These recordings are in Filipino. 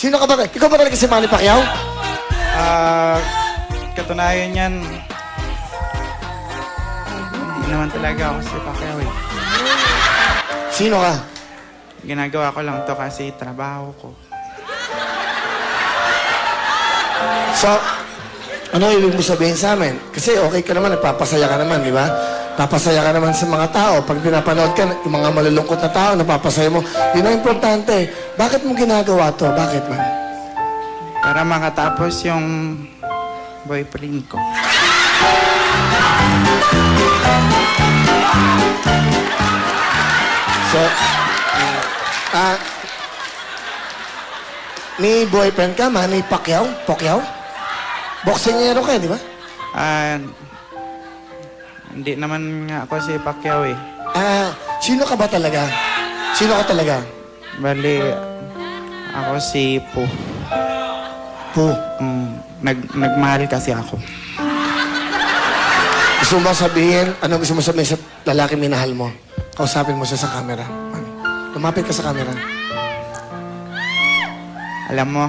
Sino ka ba? Ikaw ba talaga si Manny Pacquiao? Katunayan yan, hindi naman talaga ako si Pacquiao eh. Sino ka? Ginagawa ko lang to kasi trabaho ko. So, ano ibig mo sabihin sa amin? Kasi okay ka naman, nagpapasaya ka naman, di ba? Papasaya ka naman sa mga tao. Pag pinapanood ka, yung mga malulungkot na tao, napapasaya mo. Yun ang importante. Bakit mo ginagawa to? Bakit man? Para makatapos yung boyfriend ko. So, may boyfriend ka, Manny Pacquiao? Pacquiao? Boksingero ka, di ba? Hindi naman nga ako si Pacquiao eh. Sino ka ba talaga? Sino ka talaga? Bali, ako si Po. Po. Nagmahal kasi ako. Gusto mo ba sabihin, ano gusto mo sabihin sa lalaki minahal mo? Kausapin mo siya sa camera. Manny, lumapit ka sa camera. Alam mo,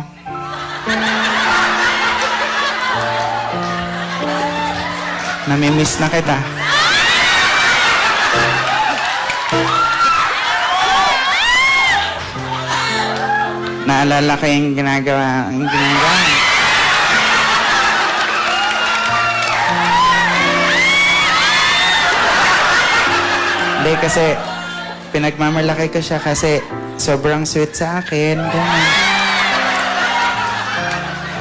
namimiss na kita. Naalala ko yung ginagawa. Hindi kasi pinagmamalaki ko siya kasi sobrang sweet sa akin. Ganun.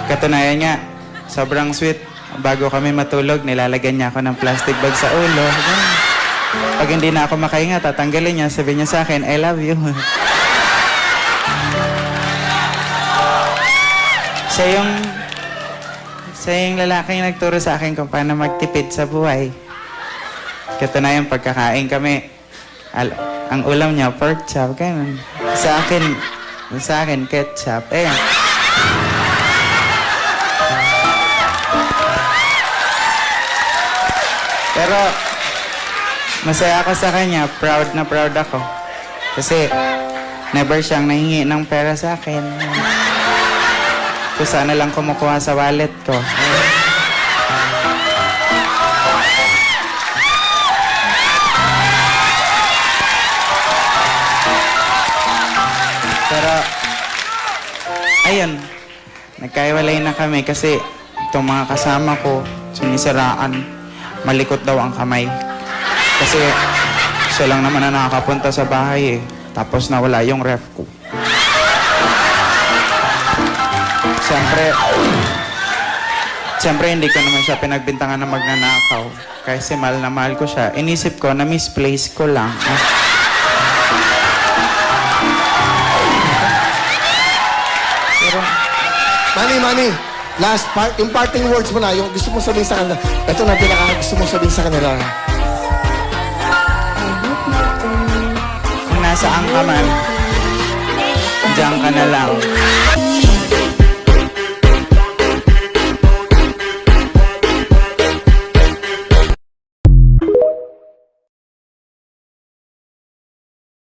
Katunayan nga, sobrang sweet. Bago kami matulog, nilalagyan niya ako ng plastic bag sa ulo. Ganun. Pag hindi na ako makahinga, tatanggalin niya. Sabi niya sa akin, I love you. Siya yung lalaking nagturo sa akin kung paano magtipid sa buhay. Katunayan, pagkakain kami, ang ulam niya, pork chop, ganun. Sa akin, ketchup. Ayan. Pero, masaya ako sa kanya. Proud na proud ako. Kasi, never siyang nahingi ng pera sa akin. Kung sana lang kumukuha sa wallet ko. Pero, ayun, nagkaiwalay na kami kasi itong mga kasama ko, sinisiraan, malikot daw ang kamay. Kasi siya lang naman na nakakapunta sa bahay eh. Tapos nawala yung ref ko. Siyempre, hindi ko naman siya pinagbintangan na magnanakaw. Kasi mahal na mahal ko siya. Inisip ko na misplace ko lang. Pero, Manny, last part, yung parting words mo na, yung gusto mong sabihin sa kanila. Ito na pinaka gusto mong sabihin sa kanila. kung nasaan ka man, diyan ka na lang.